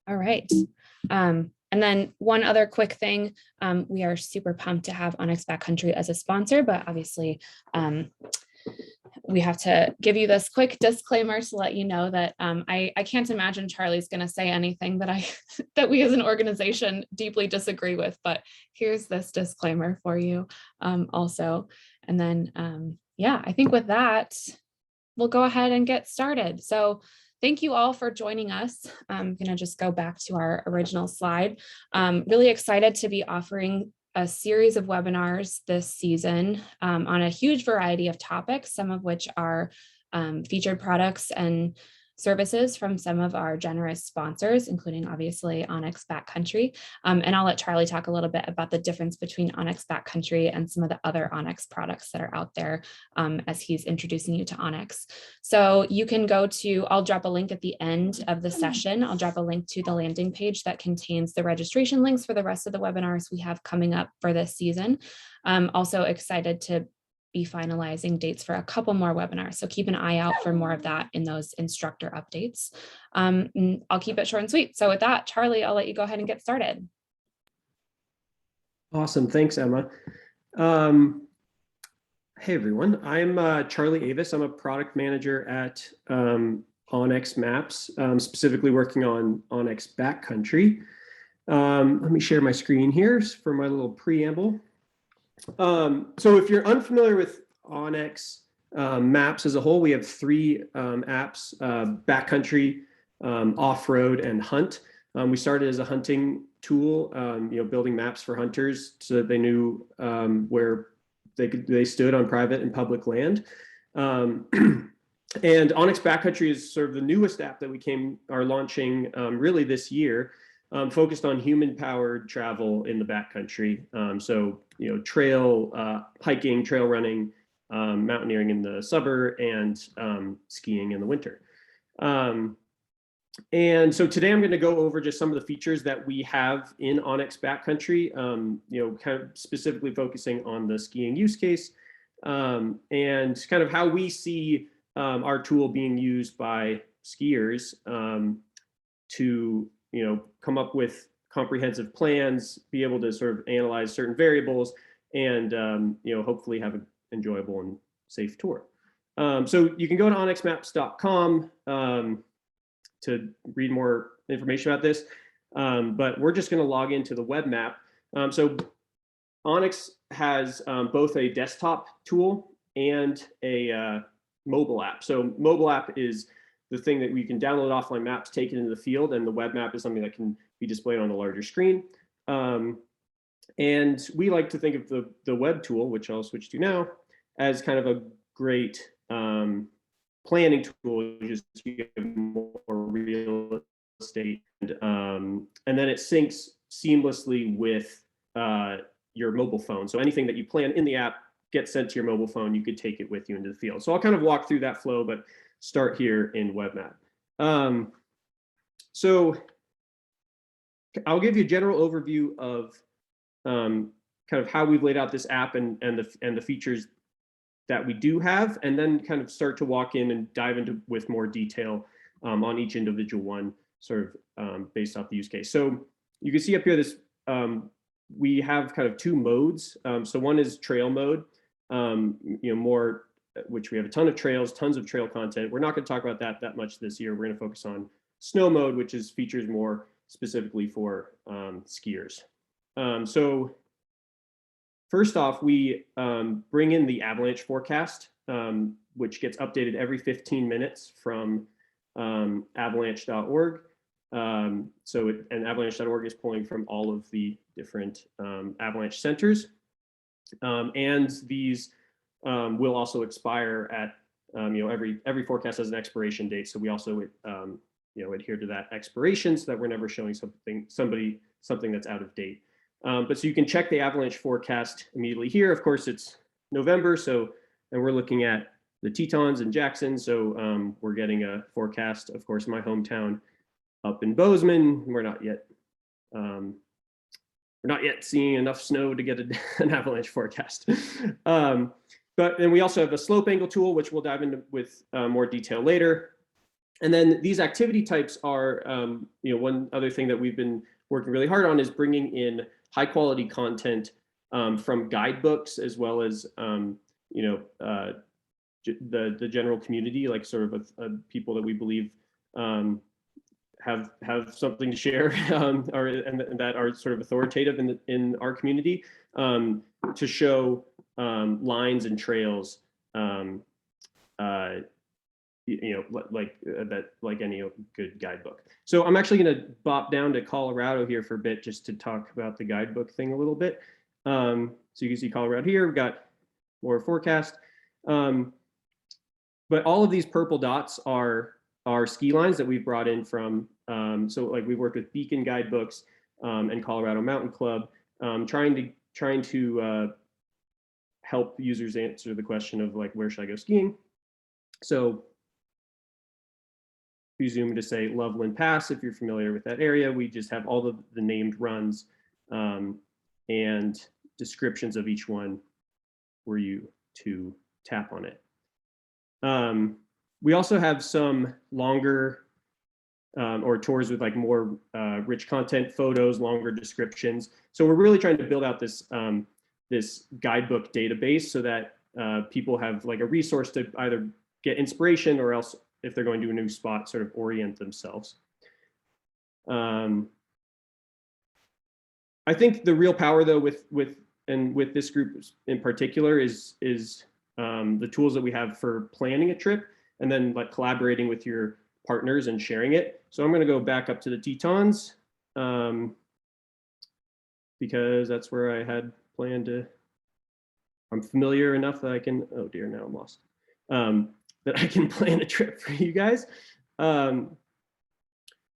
All right. And then one other quick thing, we are super pumped to have onX Backcountry as a sponsor, but obviously we have to give you this quick disclaimer to let you know that I can't imagine Charlie's going to say anything that that we as an organization deeply disagree with, but here's this disclaimer for you also. And then, yeah, I think with that, we'll go ahead and get started. So thank you all for joining us. I'm going to just go back to our original slide. Really excited to be offering a series of webinars this season on a huge variety of topics, some of which are featured products and services from some of our generous sponsors, including obviously onX Backcountry. And I'll let Charlie talk a little bit about the difference between onX Backcountry and some of the other onX products that are out there as he's introducing you to onX. So you can go to, I'll drop a link at the end of the session. I'll drop a link to the landing page that contains the registration links for the rest of the webinars we have coming up for this season. I'm also excited to be finalizing dates for a couple more webinars. So keep an eye out for more of that in those instructor updates. I'll keep it short and sweet. So with that, Charlie, I'll let you go ahead and get started. Awesome. Thanks, Emma. Hey, everyone. I'm Charlie Avis. I'm a product manager at onX Maps, specifically working on onX Backcountry. Let me share my screen here for my little preamble. So if you're unfamiliar with onX Maps as a whole, we have three apps: Backcountry, Offroad, and Hunt. We started as a hunting tool, building maps for hunters so that they knew where they stood on private and public land. And onX Backcountry is sort of the newest app that we are launching really this year. Focused on human-powered travel in the backcountry. So, trail hiking, trail running, mountaineering in the summer, and skiing in the winter. And so today I'm going to go over just some of the features that we have in onX Backcountry, kind of specifically focusing on the skiing use case, and kind of how we see our tool being used by skiers to come up with comprehensive plans, be able to sort of analyze certain variables, and hopefully have an enjoyable and safe tour. So you can go to onxmaps.com to read more information about this, but we're just going to log into the web map. So onX has both a desktop tool and a mobile app. So mobile app is the thing that we can download offline maps, take it into the field, and the web map is something that can be displayed on a larger screen. And we like to think of the web tool, which I'll switch to now, as kind of a great planning tool, just to get more real estate. And then it syncs seamlessly with your mobile phone. So anything that you plan in the app gets sent to your mobile phone. You could take it with you into the field. So I'll kind of walk through that flow, but start here in WebMap. So I'll give you a general overview of kind of how we've laid out this app and the features that we do have, and then kind of start to walk in and dive into with more detail on each individual one, sort of based off the use case. So you can see up here this we have kind of two modes. So one is trail mode, more, which we have a ton of trails, tons of trail content. We're not going to talk about that much this year. We're going to focus on snow mode, which is features more specifically for skiers. So first off, we bring in the avalanche forecast, which gets updated every 15 minutes from avalanche.org. And avalanche.org is pulling from all of the different avalanche centers. And these will also expire at, every forecast has an expiration date. So we also, adhere to that expiration so that we're never showing something that's out of date. But so you can check the avalanche forecast immediately here. Of course, it's November, and we're looking at the Tetons and Jackson. So we're getting a forecast, of course, in my hometown up in Bozeman. We're not yet seeing enough snow to get an avalanche forecast. But then we also have a slope angle tool, which we'll dive into with more detail later. And then these activity types are, one other thing that we've been working really hard on is bringing in high quality content from guidebooks, as well as, the general community, like sort of people that we believe have something to share, and that are sort of authoritative in our community, to show lines and trails, like any good guidebook. So I'm actually going to bop down to Colorado here for a bit, just to talk about the guidebook thing a little bit. So you can see Colorado here. We've got more forecast. But all of these purple dots are ski lines that we've brought in from, so like we've worked with Beacon Guidebooks and Colorado Mountain Club, trying to help users answer the question of like, where should I go skiing? So if you zoom to say Loveland Pass, if you're familiar with that area, we just have all the named runs and descriptions of each one were you to tap on it. We also have some longer or tours with like more rich content, photos, longer descriptions. So we're really trying to build out this this guidebook database so that people have like a resource to either get inspiration, or else if they're going to a new spot, sort of orient themselves. I think the real power though with this group in particular is the tools that we have for planning a trip, and then like collaborating with your partners and sharing it. So I'm going to go back up to the Tetons because that's where I had planned to. I'm familiar enough that I can, oh dear, now I'm lost, that I can plan a trip for you guys.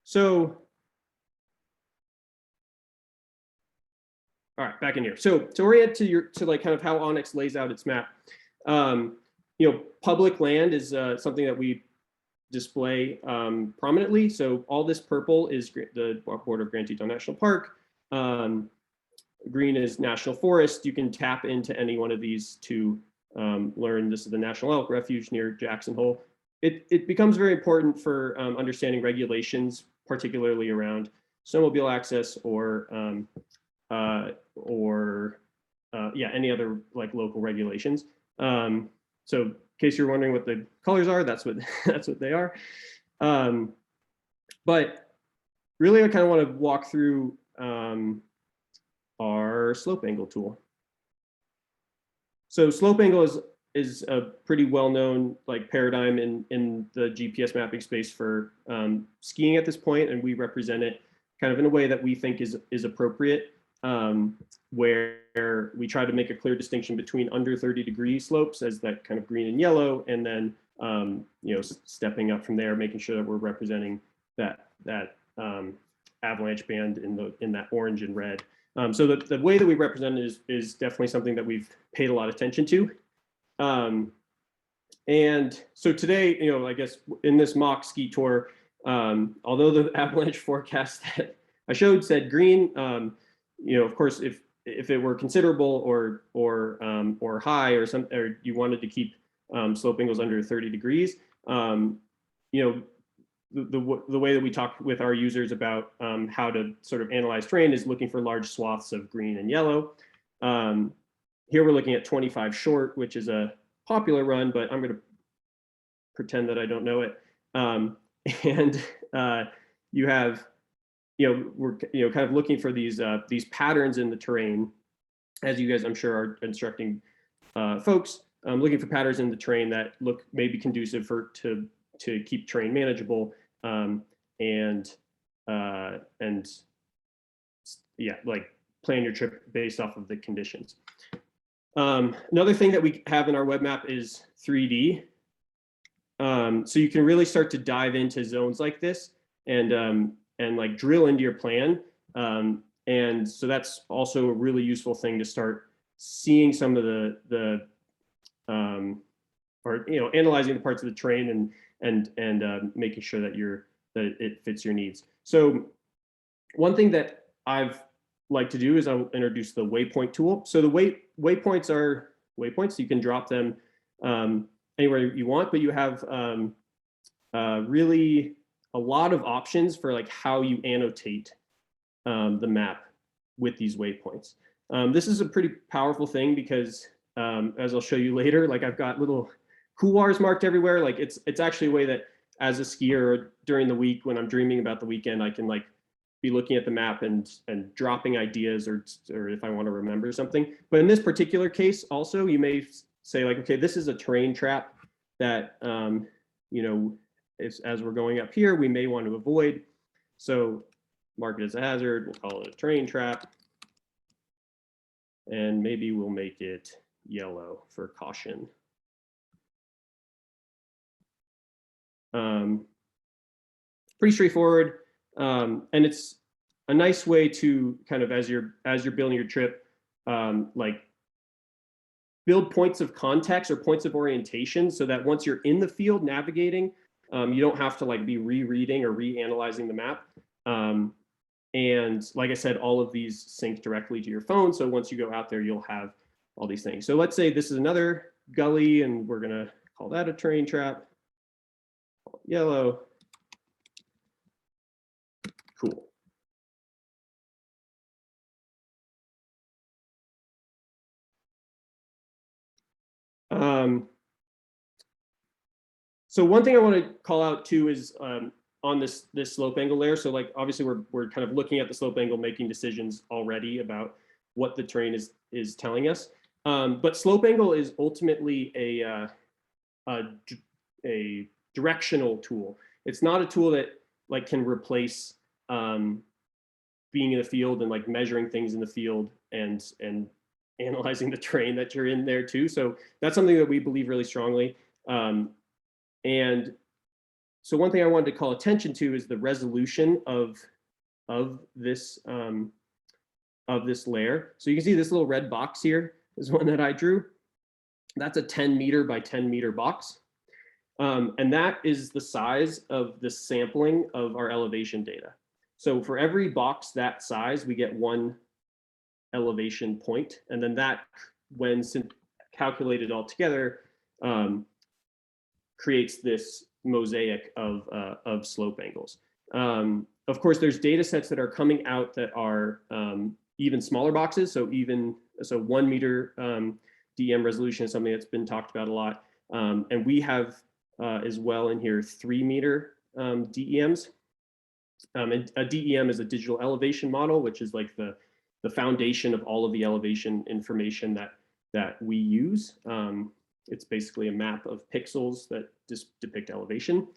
So, all right, back in here. So orient to like kind of how onX lays out its map. Public land is something that we display prominently. So all this purple is the border of Grand Teton National Park. Green is National Forest. You can tap into any one of these to learn this is the National Elk Refuge near Jackson Hole. It becomes very important for understanding regulations, particularly around snowmobile access or any other like local regulations. So in case you're wondering what the colors are, that's what they are. But really, I kind of want to walk through our slope angle tool. So slope angle is a pretty well-known like paradigm in the GPS mapping space for skiing at this point, and we represent it kind of in a way that we think is appropriate, where we try to make a clear distinction between under 30-degree slopes as that kind of green and yellow, and then stepping up from there, making sure that we're representing that avalanche band in that orange and red. So the way that we represent it is definitely something that we've paid a lot of attention to. And so today, I guess in this mock ski tour, although the avalanche forecast that I showed said green, of course, if it were considerable or high or you wanted to keep slope angles under 30 degrees, the way that we talk with our users about how to sort of analyze terrain is looking for large swaths of green and yellow. Here we're looking at 25 short, which is a popular run, but I'm going to pretend that I don't know it. You have, we're kind of looking for these patterns in the terrain, as you guys I'm sure are instructing folks, looking for patterns in the terrain that look maybe conducive to keep terrain manageable, like plan your trip based off of the conditions. Another thing that we have in our web map is 3D. So you can really start to dive into zones like this and like drill into your plan. And so that's also a really useful thing to start seeing some of analyzing the parts of the terrain and making sure that it fits your needs. So one thing that I've like to do is I'll introduce the Waypoint tool. So the waypoints are waypoints. You can drop them anywhere you want, but you have really a lot of options for like how you annotate the map with these waypoints. This is a pretty powerful thing because as I'll show you later, like I've got little couloirs marked everywhere. Like it's actually a way that as a skier during the week when I'm dreaming about the weekend, I can like be looking at the map and dropping ideas or if I want to remember something. But in this particular case, also you may say like, okay, this is a terrain trap that you know, as we're going up here, we may want to avoid. So mark it as a hazard. We'll call it a terrain trap, and maybe we'll make it yellow for caution. Pretty straightforward, and it's a nice way to kind of as you're building your trip, like build points of context or points of orientation, so that once you're in the field navigating, you don't have to like be rereading or reanalyzing the map. And like I said, all of these sync directly to your phone. So once you go out there, you'll have all these things. So let's say this is another gully, and we're gonna call that a terrain trap. Yellow. Cool. So one thing I want to call out too is on this slope angle layer. So like obviously we're kind of looking at the slope angle, making decisions already about what the terrain is telling us. But slope angle is ultimately a directional tool. It's not a tool that like can replace being in the field and like measuring things in the field and analyzing the terrain that you're in there too. So that's something that we believe really strongly. And so one thing I wanted to call attention to is the resolution of this layer. So you can see this little red box here is one that I drew. That's a 10 meter by 10 meter box. And that is the size of the sampling of our elevation data. So for every box that size, we get one elevation point. And then that, when calculated all together, creates this mosaic of slope angles. Of course, there's data sets that are coming out that are even smaller boxes. So 1 meter DEM resolution is something that's been talked about a lot. And we have as well in here 3 meter DEMs. And a DEM is a digital elevation model, which is like the foundation of all of the elevation information that we use. It's basically a map of pixels that just depict elevation.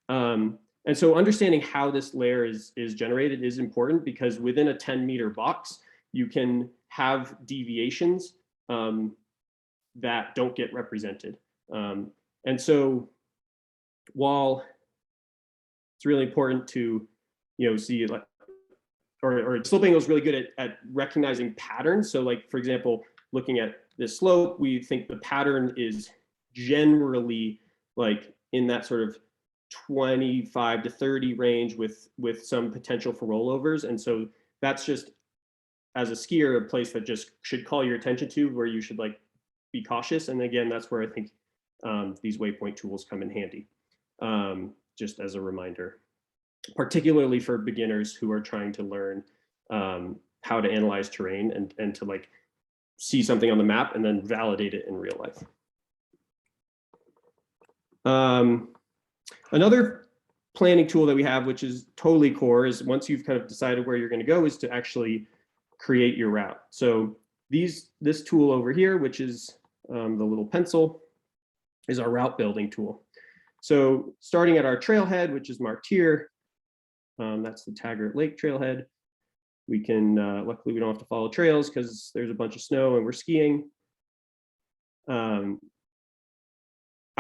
And so understanding how this layer is generated is important, because within a 10 meter box, you can have deviations that don't get represented. And so while it's really important to, see like, or slope angle is really good at recognizing patterns. So like, for example, looking at this slope, we think the pattern is generally like in that sort of 25 to 30 range with some potential for rollovers. And so that's just, as a skier, a place that just should call your attention to, where you should like be cautious. And again, that's where I think these waypoint tools come in handy, just as a reminder, particularly for beginners who are trying to learn how to analyze terrain and to like see something on the map and then validate it in real life. Another planning tool that we have, which is totally core, is once you've kind of decided where you're going to go, is to actually create your route. So this tool over here, which is the little pencil, is our route building tool. So starting at our trailhead, which is marked here, that's the Taggart Lake trailhead. We can, luckily we don't have to follow trails because there's a bunch of snow and we're skiing. I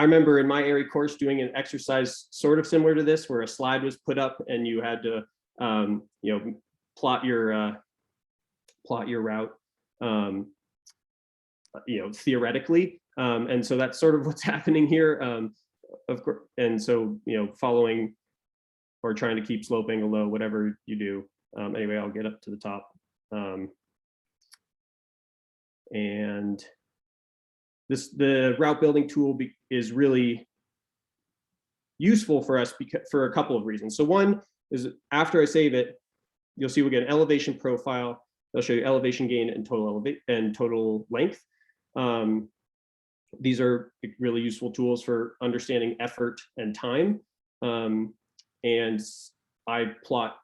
remember in my area course doing an exercise sort of similar to this, where a slide was put up and you had to, plot your route, theoretically. And so that's sort of what's happening here. Of course, and so, following or trying to keep slope angle low, whatever you do. Anyway, I'll get up to the top. And the route building tool is really useful for us for a couple of reasons. So one is after I save it, you'll see we'll get an elevation profile. They'll show you elevation gain and total length. These are really useful tools for understanding effort and time. And I plot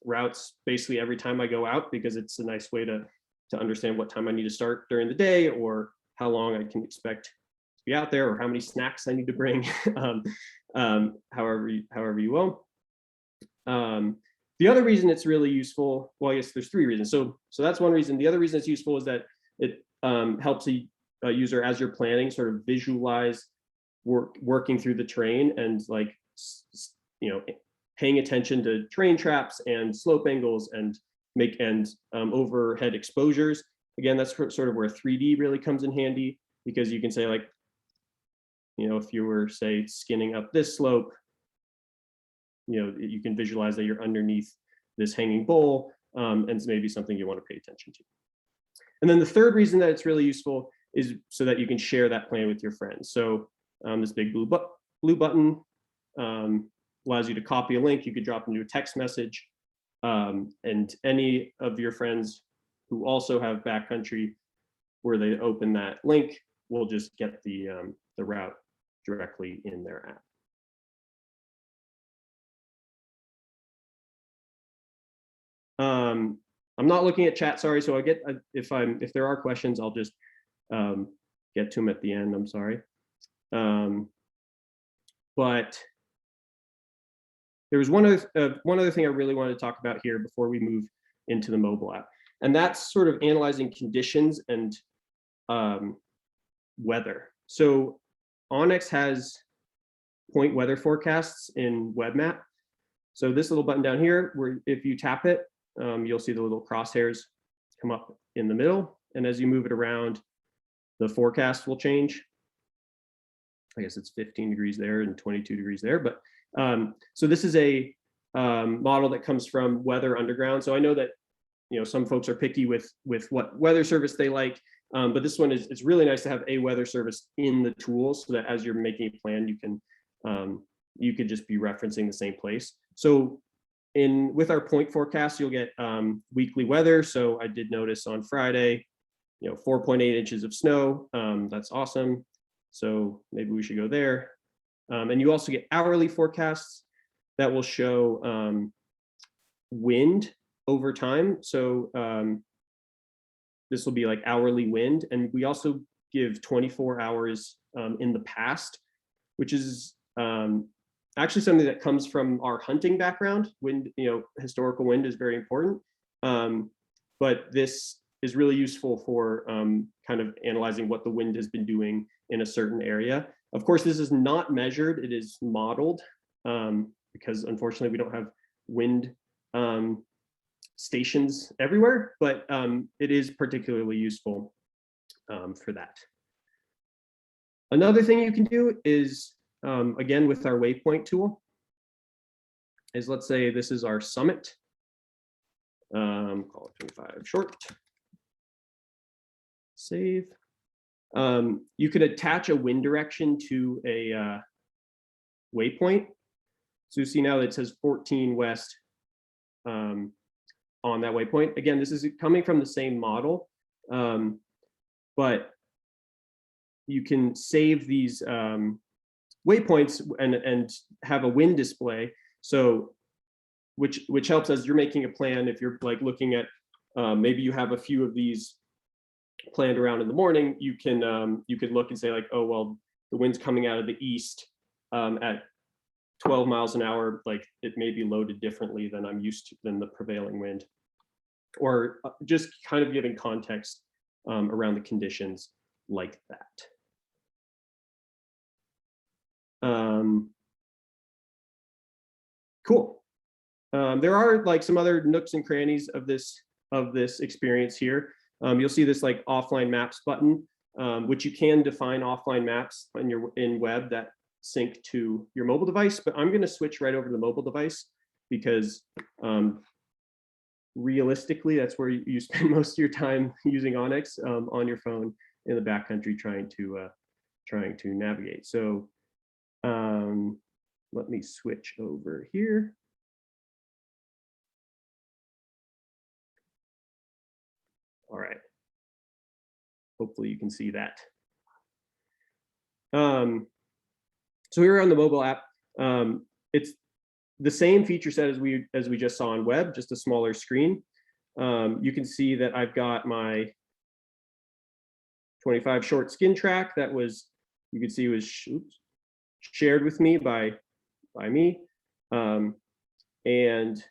routes basically every time I go out, because it's a nice way to understand what time I need to start during the day, or how long I can expect to be out there, or how many snacks I need to bring, however you will. The other reason it's really useful, well, I guess there's three reasons. So that's one reason. The other reason it's useful is that it helps a user, as you're planning, sort of visualize working through the terrain, and like, paying attention to terrain traps and slope angles and overhead exposures. Again, that's sort of where 3D really comes in handy, because you can say, like, if you were, say, skinning up this slope, you can visualize that you're underneath this hanging bowl, and it's maybe something you want to pay attention to. And then the third reason that it's really useful is so that you can share that plan with your friends. So this big blue button allows you to copy a link. You could drop into a text message, and any of your friends who also have backcountry, where they open that link, will just get the route directly in their app. I'm not looking at chat, sorry. So if there are questions, I'll just get to them at the end. I'm sorry. But there was one other thing I really wanted to talk about here before we move into the mobile app, and that's sort of analyzing conditions and weather. So onX has point weather forecasts in Web Map. So this little button down here, where if you tap it, you'll see the little crosshairs come up in the middle, and as you move it around, the forecast will change. I guess it's 15 degrees there and 22 degrees there, but so this is a model that comes from Weather Underground. So I know that some folks are picky with what weather service they like, but this one it's really nice to have a weather service in the tool, so that as you're making a plan, you could just be referencing the same place. So with our point forecast, you'll get weekly weather. So I did notice on Friday, 4.8 inches of snow. That's awesome. So maybe we should go there. And you also get hourly forecasts that will show wind over time. So this will be like hourly wind. And we also give 24 hours in the past, which is actually something that comes from our hunting background. Wind, historical wind is very important. But this is really useful for kind of analyzing what the wind has been doing in a certain area. Of course, this is not measured, it is modeled, because unfortunately we don't have wind stations everywhere, but it is particularly useful for that. Another thing you can do is, again, with our Waypoint tool, is, let's say this is our summit, call it 25 short, save. You could attach a wind direction to a waypoint. So you see now that it says 14 west on that waypoint. Again, this is coming from the same model, but you can save these waypoints and have a wind display. So which helps as you're making a plan. If you're like looking at maybe you have a few of these planned around in the morning, you could look and say, like, oh, well, the wind's coming out of the east at 12 miles an hour, like it may be loaded differently than I'm used to, than the prevailing wind, or just kind of giving context around the conditions like that. Cool. There are like some other nooks and crannies of this experience here. You'll see this like offline maps button, which you can define offline maps in web that sync to your mobile device, but I'm going to switch right over to the mobile device because realistically, that's where you spend most of your time using onX on your phone in the backcountry trying to navigate. So Let me switch over here. All right. Hopefully you can see that. So here on the mobile app, it's the same feature set as we just saw on web, just a smaller screen. You can see that I've got my 25 short skin track that was, you can see was shared with me by me. And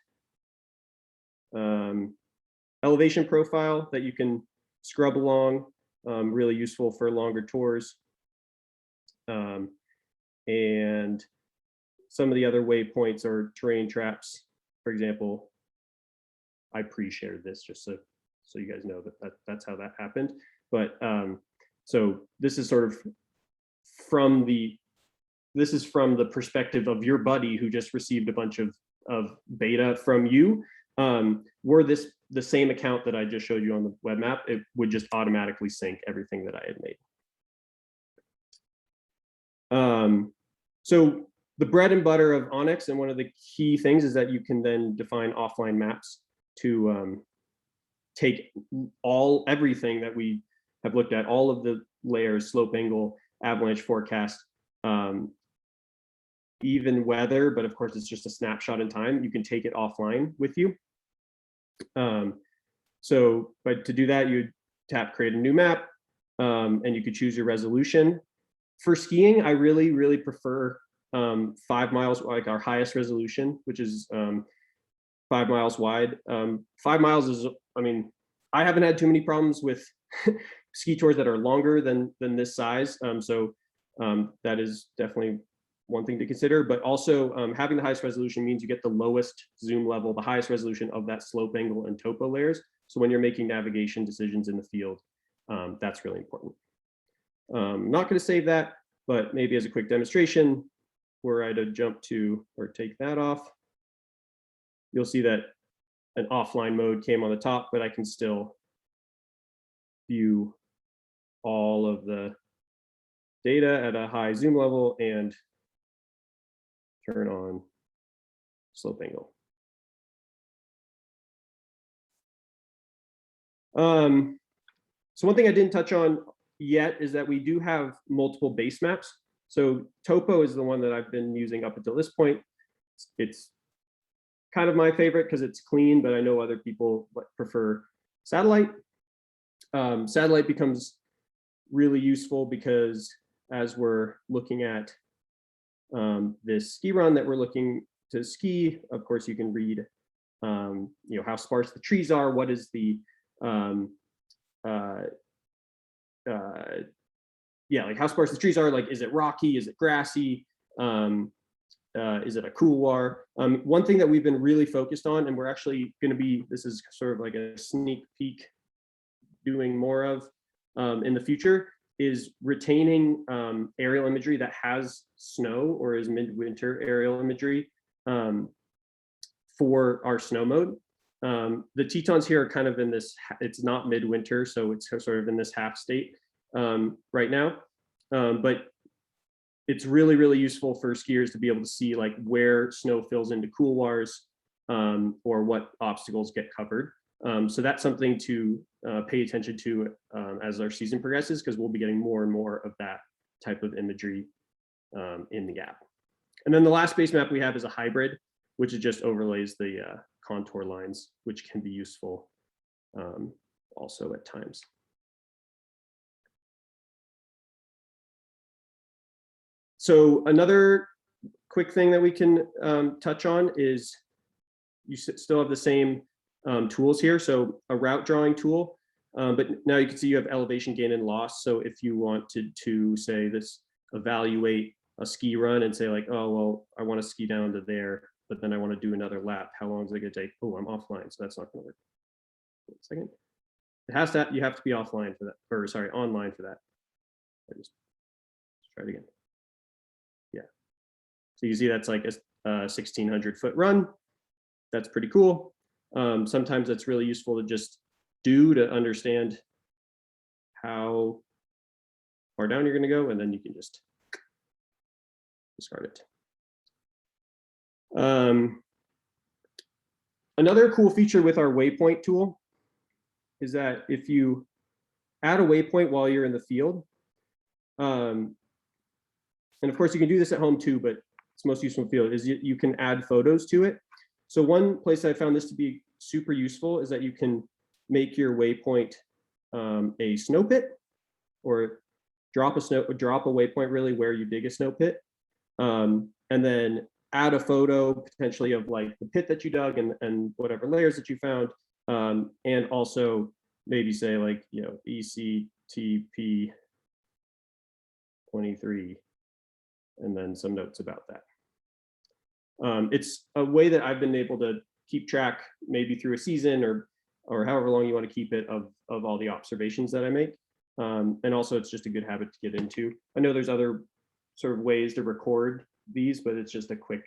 elevation profile that you can scrub along, really useful for longer tours. And some of the other waypoints or terrain traps, for example, I pre-shared this just so you guys know that's how that happened. But so this is sort of from the perspective of your buddy who just received a bunch of beta from you. Were this the same account that I just showed you on the web map, it would just automatically sync everything that I had made. So the bread and butter of onX, and one of the key things is that you can then define offline maps to take everything that we have looked at, all of the layers, slope angle, avalanche forecast, even weather, but of course it's just a snapshot in time. You can take it offline with you. But to do that, you tap create a new map, and you could choose your resolution. For skiing, I really prefer 5 miles, like our highest resolution, which is 5 miles wide. 5 miles is, I mean, I haven't had too many problems with ski tours that are longer than this size. That is definitely one thing to consider, but also having the highest resolution means you get the lowest zoom level, the highest resolution of that slope angle and topo layers. So when you're making navigation decisions in the field, that's really important. I'm not going to save that, but maybe as a quick demonstration, were I to jump to or take that off, you'll see that an offline mode came on the top, but I can still view all of the data at a high zoom level and turn on slope angle. So one thing I didn't touch on yet is that we do have multiple base maps. So topo is the one that I've been using up until this point. It's kind of my favorite because it's clean, but I know other people prefer satellite. Satellite becomes really useful because as we're looking at this ski run that we're looking to ski, of course, you can read how sparse the trees are, what is the like how sparse the trees are, like is it rocky, is it grassy, is it a couloir? One thing that we've been really focused on, and we're actually going to be, this is sort of like a sneak peek doing more of in the future, is retaining aerial imagery that has snow or is midwinter aerial imagery for our snow mode. The Tetons here are kind of in this, it's not midwinter, so it's sort of in this half state right now. But it's really useful for skiers to be able to see like where snow fills into couloirs or what obstacles get covered. So that's something to pay attention to as our season progresses, because we'll be getting more and more of that type of imagery in the app. And then the last base map we have is a hybrid, which is just overlays the contour lines, which can be useful also at times. So another quick thing that we can touch on is you still have the same tools here. So a route drawing tool, but now you can see you have elevation gain and loss. So if you wanted to say this, evaluate a ski run and say like, oh, well, I want to ski down to there, but then I want to do another lap. How long is it going to take? Oh, I'm offline, so that's not going to work. Wait a second. It has to, you have to be offline for that, or sorry, online for that. Let's try it again. Yeah. So you see that's like a 1,600 foot run. That's pretty cool. Sometimes that's really useful to just do to understand how far down you're going to go, and then you can just discard it. Another cool feature with our Waypoint tool is that if you add a waypoint while you're in the field, and of course you can do this at home too, but it's most useful in the field, is you can add photos to it. So one place I found this to be super useful is that you can make your waypoint a snow pit, or drop a waypoint really where you dig a snow pit, and then add a photo potentially of like the pit that you dug and whatever layers that you found, and also maybe say like, you know, ECTP 23, and then some notes about that. It's a way that I've been able to keep track, maybe through a season or however long you want to keep it, of all the observations that I make. And also it's just a good habit to get into. I know there's other sort of ways to record these, but it's just a quick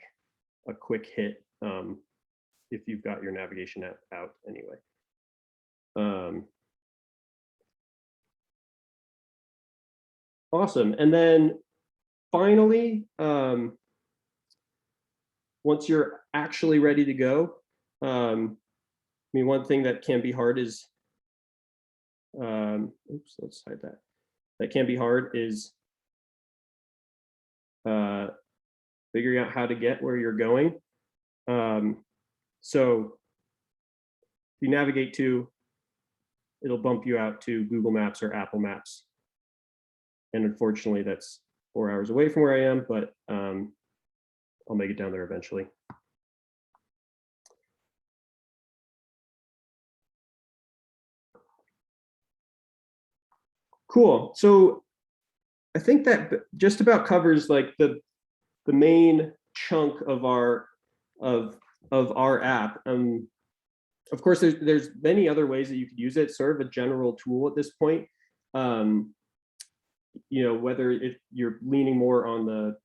hit if you've got your navigation app out anyway. Awesome. And then finally, once you're actually ready to go, I mean, one thing that can be hard is, oops, let's hide that. That can be hard is figuring out how to get where you're going. So if you navigate to, it'll bump you out to Google Maps or Apple Maps. And unfortunately, that's 4 hours away from where I am, but I'll make it down there eventually. Cool. So I think that just about covers like the main chunk of our app. Of course, there's many other ways that you could use it. Sort of a general tool at this point. You know, whether if you're leaning more on the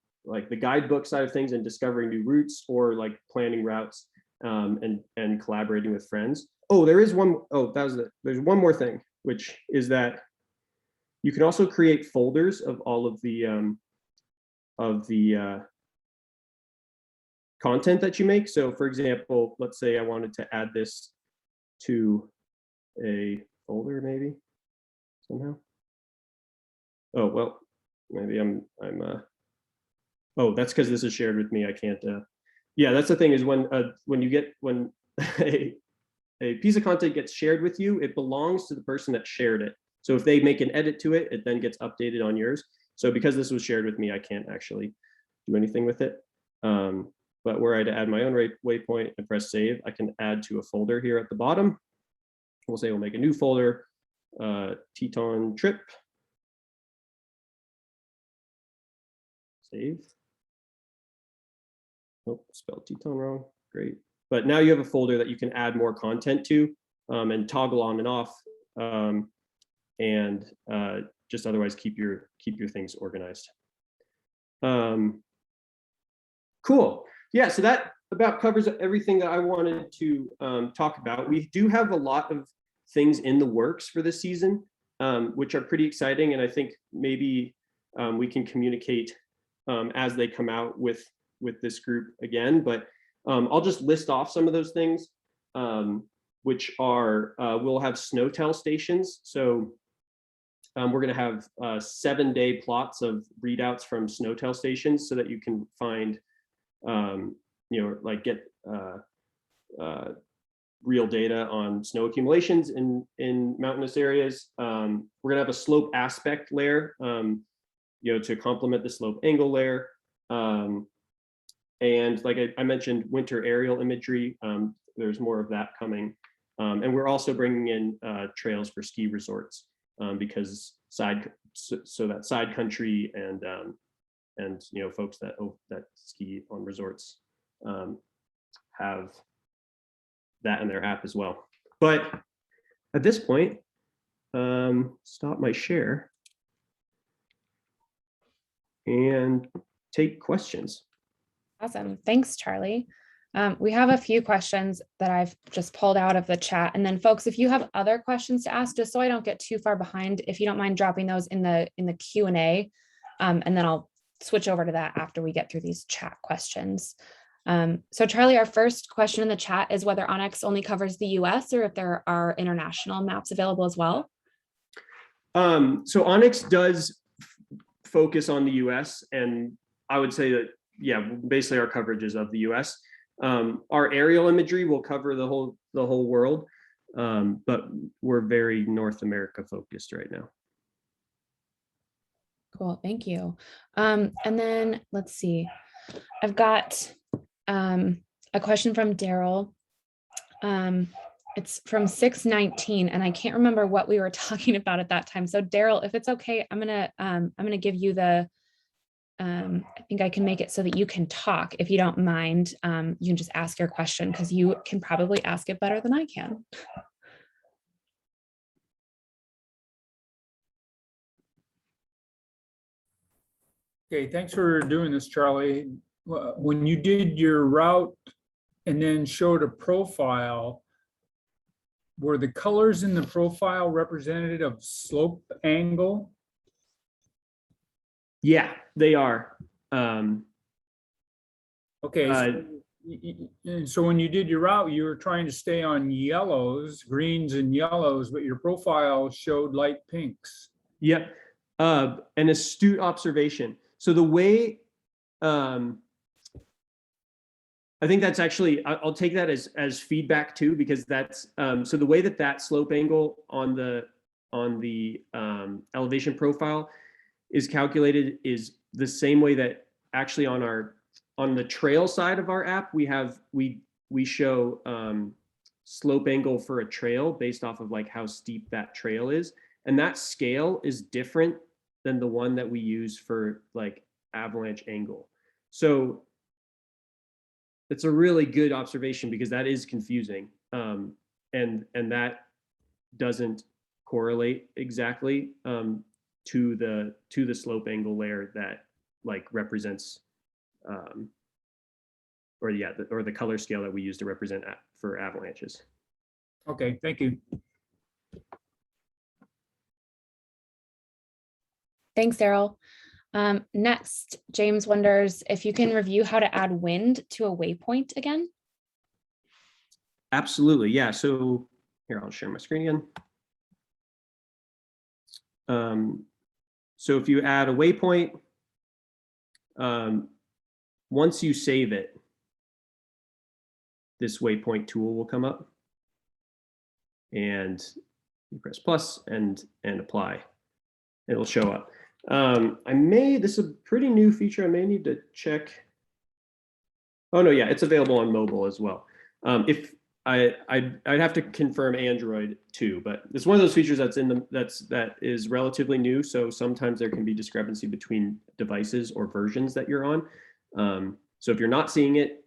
guidebook side of things and discovering new routes, or like planning routes and collaborating with friends. Oh, there is one. Oh, there's one more thing, which is that you can also create folders of all of the content that you make. So for example, let's say I wanted to add this to a folder maybe somehow. Oh, well, maybe oh, that's because this is shared with me. I can't, yeah, that's the thing, is when a piece of content gets shared with you, it belongs to the person that shared it. So if they make an edit to it, it then gets updated on yours. So because this was shared with me, I can't actually do anything with it. But were I to add my own waypoint and press save, I can add to a folder here at the bottom. We'll say we'll make a new folder, Teton trip. Save. Oh, spelled Teton wrong. Great. But now you have a folder that you can add more content to, and toggle on and off, and just otherwise keep your things organized. Cool. Yeah, so that about covers everything that I wanted to talk about. We do have a lot of things in the works for this season, which are pretty exciting, and I think maybe we can communicate as they come out with this group again. But I'll just list off some of those things, which are, we'll have snowtail stations. So we're going to have 7-day plots of readouts from snowtail stations, so that you can find, you know, like get real data on snow accumulations in mountainous areas. We're going to have a slope aspect layer, you know, to complement the slope angle layer. And like I mentioned, winter aerial imagery, there's more of that coming. And we're also bringing in trails for ski resorts, because so that side country and you know, folks that ski on resorts have that in their app as well. But at this point, stop my share and take questions. Awesome. Thanks, Charlie. We have a few questions that I've just pulled out of the chat. And then folks, if you have other questions to ask, just so I don't get too far behind, if you don't mind dropping those in the Q&A, and then I'll switch over to that after we get through these chat questions. So Charlie, our first question in the chat is whether onX only covers the US or if there are international maps available as well. So onX does focus on the US, and I would say that, yeah, basically our coverage is of the US. Our aerial imagery will cover the whole world, but we're very North America focused right now. Cool, thank you. And then let's see, I've got a question from Daryl. It's from 6/19, and I can't remember what we were talking about at that time. So Daryl, if it's okay, I'm gonna give you the, I think I can make it so that you can talk. If you don't mind, you can just ask your question because you can probably ask it better than I can. Okay, thanks for doing this, Charlie. When you did your route and then showed a profile, were the colors in the profile representative of slope angle? Yeah, they are. Okay, so when you did your route, you were trying to stay on yellows, greens and yellows, but your profile showed light pinks. Yep, an astute observation. So the way, I think that's actually, I'll take that as feedback too, because that's, so the way that slope angle on the elevation profile is calculated is the same way that actually on the trail side of our app, we show slope angle for a trail based off of like how steep that trail is. And that scale is different than the one that we use for like avalanche angle. So it's a really good observation because that is confusing. And that doesn't correlate exactly to the slope angle layer that like represents or the color scale that we use to represent for avalanches. Okay, thank you. Thanks, Daryl. Next, James wonders if you can review how to add wind to a waypoint again. Absolutely, yeah. So here, I'll share my screen again. So if you add a waypoint, once you save it, this waypoint tool will come up, and you press plus and apply. It'll show up. This is a pretty new feature. I may need to check. Oh no, yeah, it's available on mobile as well. If I'd have to confirm Android too, but it's one of those features that is relatively new. So sometimes there can be discrepancy between devices or versions that you're on. So if you're not seeing it,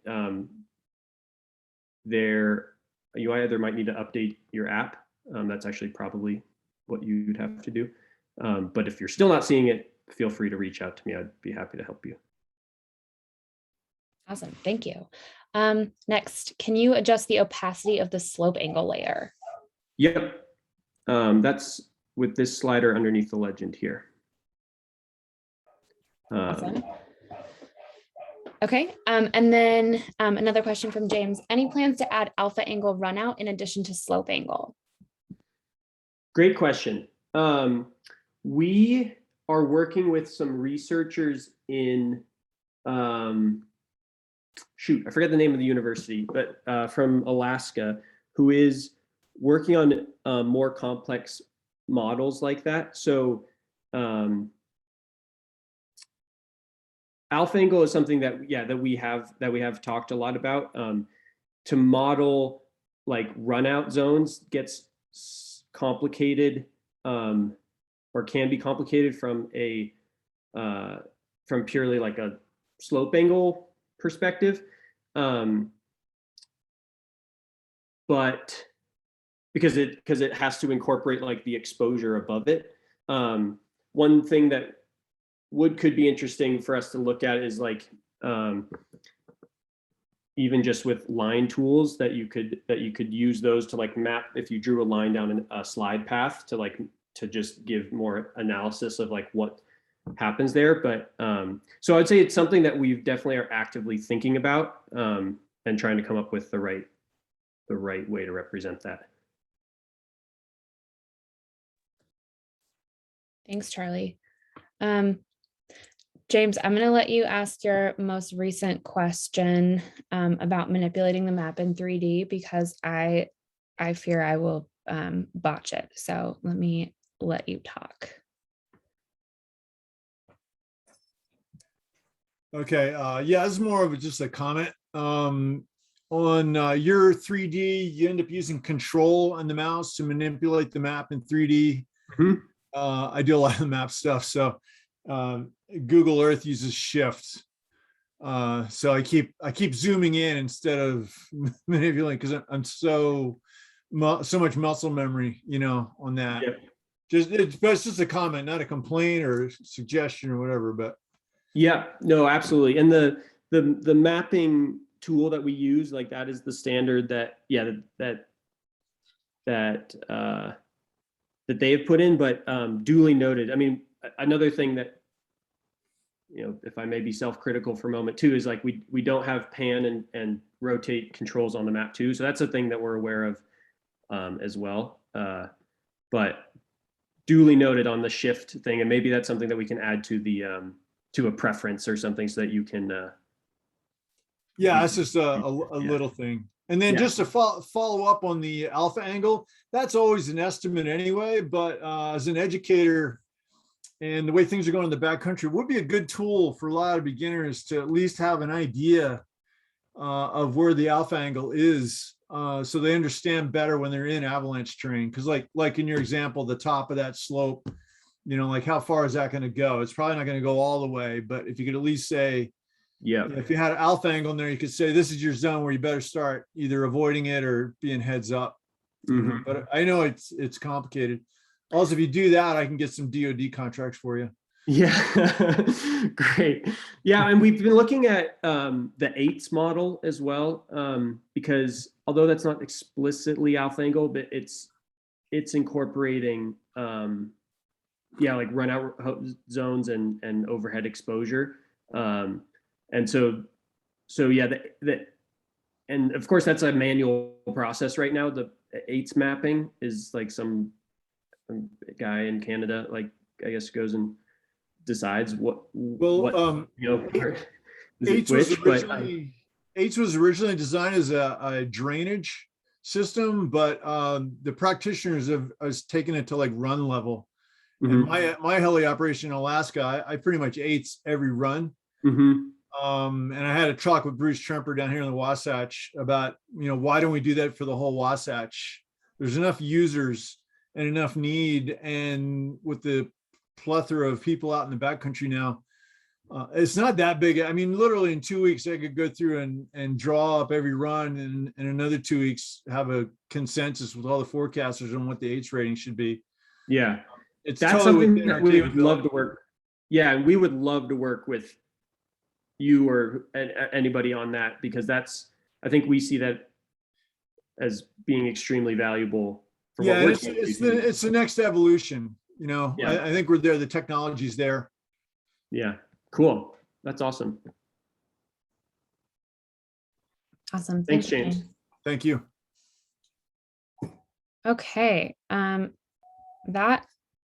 you either might need to update your app. That's actually probably what you'd have to do. But if you're still not seeing it, feel free to reach out to me. I'd be happy to help you. Awesome, thank you. Next, can you adjust the opacity of the slope angle layer? Yep, that's with this slider underneath the legend here. Awesome. Okay, and then another question from James. Any plans to add alpha angle runout in addition to slope angle? Great question. We are working with some researchers in, shoot, I forget the name of the university, but from Alaska, who is working on more complex models like that. So alpha angle is something that we have talked a lot about. To model like runout zones gets complicated, or can be complicated from purely like a slope angle perspective, but because it has to incorporate like the exposure above it. One thing that could be interesting for us to look at is like even just with line tools that you could use those to like map, if you drew a line down a slide path to just give more analysis of like what happens there. But so I'd say it's something that we definitely are actively thinking about and trying to come up with the right way to represent that. Thanks, Charlie. James, I'm going to let you ask your most recent question about manipulating the map in 3D because I fear I will botch it. So let me let you talk. Okay, yeah, this is more of just a comment. On your 3D, you end up using control on the mouse to manipulate the map in 3D. Mhm. I do a lot of map stuff, so Google Earth uses shift. So I keep zooming in instead of manipulating because I'm so much muscle memory, on that. Yep. But it's just a comment, not a complaint or suggestion or whatever. But Yeah, no, absolutely. And the mapping tool that we use, like that is the standard that that they have put in, but duly noted. I mean, another thing that, if I may be self-critical for a moment too, is like we don't have pan and rotate controls on the map too. So that's a thing that we're aware of as well. But duly noted on the shift thing, and maybe that's something that we can add to the to a preference or something so that you can. yeah, it's just a little thing. And then just to follow up on the alpha angle, that's always an estimate anyway. But as an educator, and the way things are going in the backcountry, would be a good tool for a lot of beginners to at least have an idea of where the alpha angle is, so they understand better when they're in avalanche terrain. Because like in your example, the top of that slope, like how far is that going to go? It's probably not going to go all the way, but if you could at least say, if you had an alpha angle in there, you could say this is your zone where you better start either avoiding it or being heads up. Mm-hmm. But I know it's complicated. Also, if you do that, I can get some DoD contracts for you. Yeah, great. Yeah, and we've been looking at the eights model as well, because although that's not explicitly alpha angle, but it's incorporating like run out zones and overhead exposure, and so yeah, and of course that's a manual process right now. The eights mapping is like some guy in Canada, like I guess goes and decides eights was originally designed as a drainage system, but the practitioners have taken it to like run level. Mm-hmm. And my heli operation in Alaska, I pretty much eights every run. Mm-hmm. And I had a talk with Bruce Tremper down here in the Wasatch about, why don't we do that for the whole Wasatch? There's enough users and enough need, and with the plethora of people out in the backcountry now, it's not that big. I mean, literally in 2 weeks, I could go through and draw up every run, and in another 2 weeks, have a consensus with all the forecasters on what the H rating should be. Yeah, it's that's totally something that we would love to work. Yeah, and we would love to work with you or anybody on that, because I think we see that as being extremely valuable. For yeah, what it's the next evolution. I think we're there. The technology's there. Yeah, cool. That's awesome. Awesome. Thanks, James. Thank you. Okay.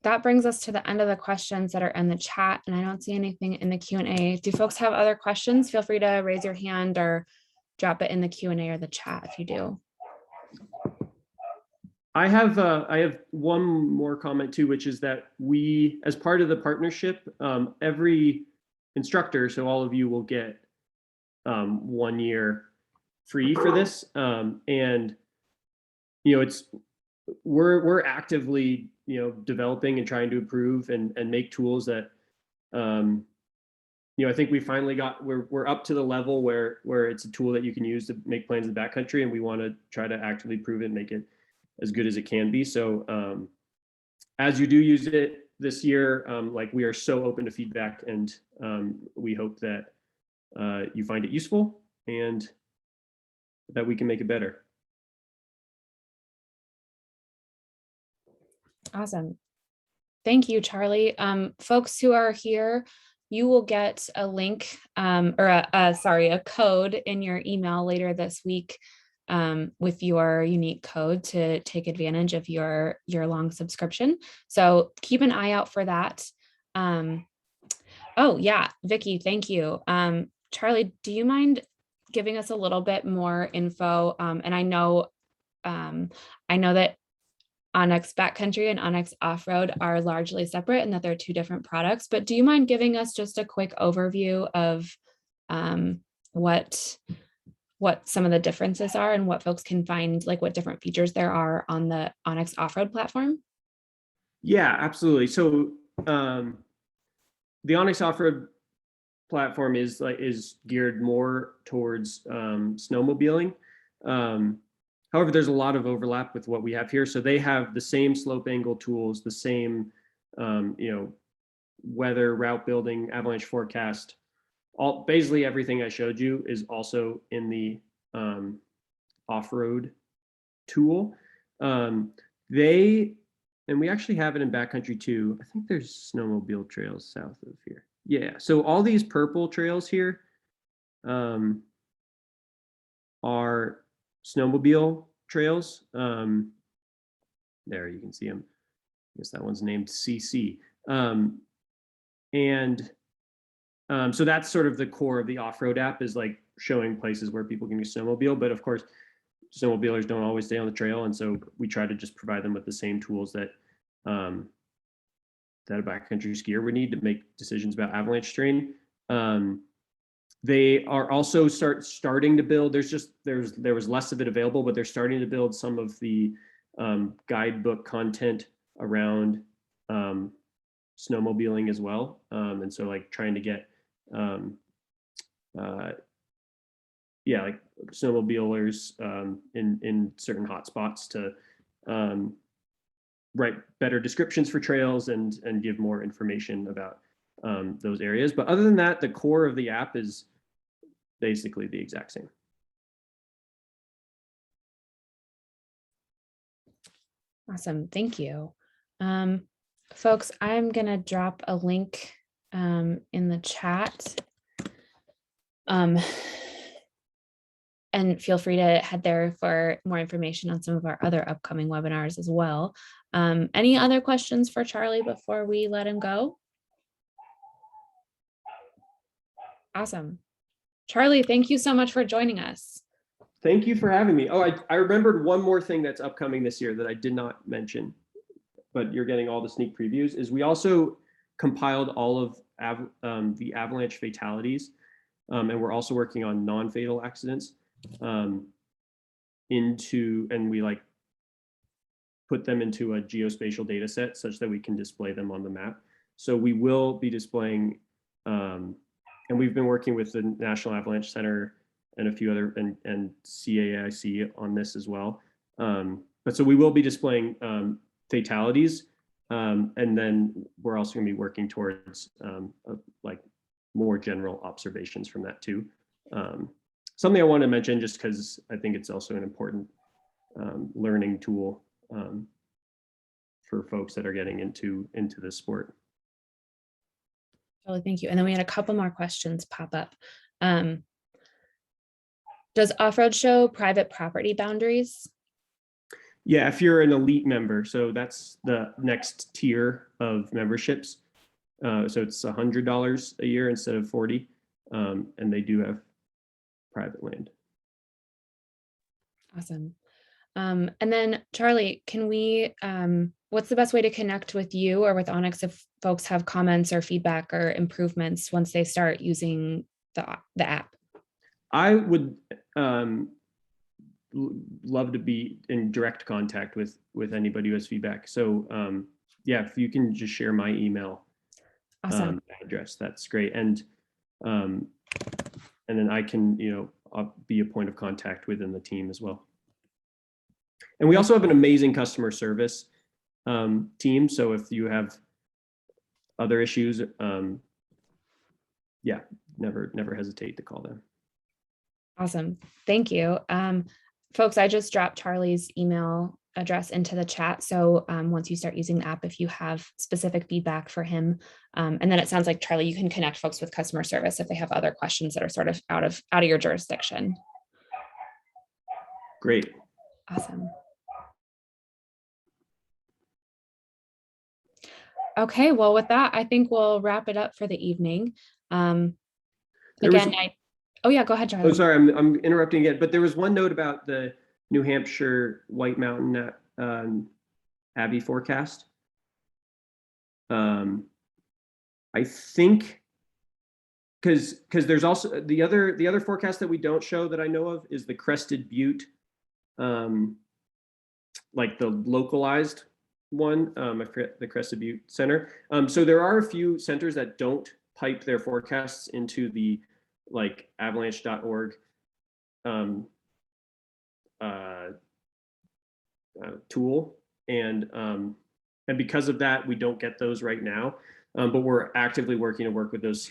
That brings us to the end of the questions that are in the chat, and I don't see anything in the Q&A. Do folks have other questions? Feel free to raise your hand or drop it in the Q&A or the chat if you do. I have one more comment too, which is that we, as part of the partnership, every instructor, so all of you will get 1 year free for this, and we're actively developing and trying to improve and make tools that I think we finally we're up to the level where it's a tool that you can use to make plans in the backcountry, and we want to try to actively improve it and make it as good as it can be. So as you do use it this year, we are so open to feedback, and we hope that you find it useful and that we can make it better. Awesome. Thank you, Charlie. Folks who are here, you will get a link or a code in your email later this week with your unique code to take advantage of your year-long subscription. So keep an eye out for that. Oh yeah, Vicky, thank you. Charlie, do you mind giving us a little bit more info? And I know that onX Backcountry and onX Offroad are largely separate and that they're two different products, but do you mind giving us just a quick overview of what some of the differences are and what folks can find, like what different features there are on the onX Offroad platform? Yeah, absolutely. So the onX Offroad platform is geared more towards snowmobiling. However, there's a lot of overlap with what we have here. So they have the same slope angle tools, the same weather, route building, avalanche forecast. Basically everything I showed you is also in the Offroad tool. And we actually have it in backcountry too. I think there's snowmobile trails south of here. Yeah, so all these purple trails here are snowmobile trails. There you can see them. I guess that one's named CC. So that's sort of the core of the Offroad app, is like showing places where people can use snowmobile. But of course, snowmobilers don't always stay on the trail, and so we try to just provide them with the same tools that that a backcountry skier would need to make decisions about avalanche terrain. They are also starting to build. There was less of it available, but they're starting to build some of the guidebook content around snowmobiling as well. And so like trying to get like snowmobilers in certain hotspots to write better descriptions for trails and give more information about those areas. But other than that, the core of the app is basically the exact same. Awesome, thank you. Folks, I'm gonna drop a link in the chat. And feel free to head there for more information on some of our other upcoming webinars as well. Any other questions for Charlie before we let him go? Awesome. Charlie, thank you so much for joining us. Thank you for having me. Oh, I remembered one more thing that's upcoming this year that I did not mention, but you're getting all the sneak previews, is we also compiled all of the avalanche fatalities, and we're also working on non-fatal accidents and we like put them into a geospatial data set such that we can display them on the map. So we will be displaying, and we've been working with the National Avalanche Center and a few other, and CAIC on this as well. But so we will be displaying fatalities, and then we're also going to be working towards like more general observations from that too. Something I want to mention, just because I think it's also an important learning tool for folks that are getting into this sport. Charlie, thank you. And then we had a couple more questions pop up. Does Offroad show private property boundaries? Yeah, if you're an elite member, so that's the next tier of memberships. So it's $100 a year instead of $40, and they do have private land. Awesome. And then Charlie, can we, what's the best way to connect with you or with onX if folks have comments or feedback or improvements once they start using the app? I would love to be in direct contact with anybody who has feedback. So yeah, if you can just share my email address, that's great. And then I can, I'll be a point of contact within the team as well. And we also have an amazing customer service team. So if you have other issues, yeah, never hesitate to call them. Awesome. Thank you. folks, I just dropped Charlie's email address into the chat. So once you start using the app, if you have specific feedback for him, and then it sounds like, Charlie, you can connect folks with customer service if they have other questions that are sort of out of your jurisdiction. Great. Awesome. Okay, well, with that, I think we'll wrap it up for the evening. Oh yeah, go ahead, Charlie. Oh, sorry, I'm interrupting again, but there was one note about the New Hampshire White Mountain Abbey forecast. I think because there's also the other forecast that we don't show that I know of is the Crested Butte, like the localized one. I forget the Crested Butte Center. So there are a few centers that don't pipe their forecasts into the like avalanche.org tool, and because of that, we don't get those right now. But we're actively working to work with those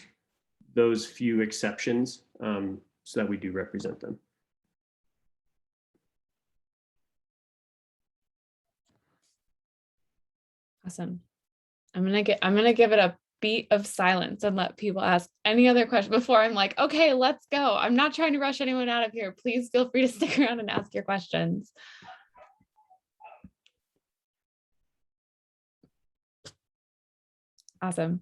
few exceptions so that we do represent them. Awesome. I'm gonna give it a beat of silence and let people ask any other question before I'm like, okay, let's go. I'm not trying to rush anyone out of here. Please feel free to stick around and ask your questions. Awesome.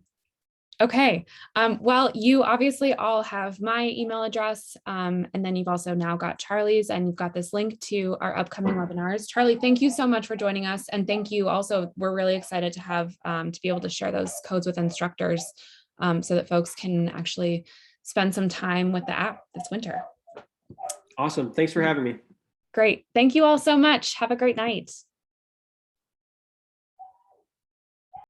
Okay. Well, you obviously all have my email address, and then you've also now got Charlie's, and you've got this link to our upcoming webinars. Charlie, thank you so much for joining us. And thank you also, we're really excited to have, to be able to share those codes with instructors so that folks can actually spend some time with the app this winter. Awesome. Thanks for having me. Great. Thank you all so much. Have a great night.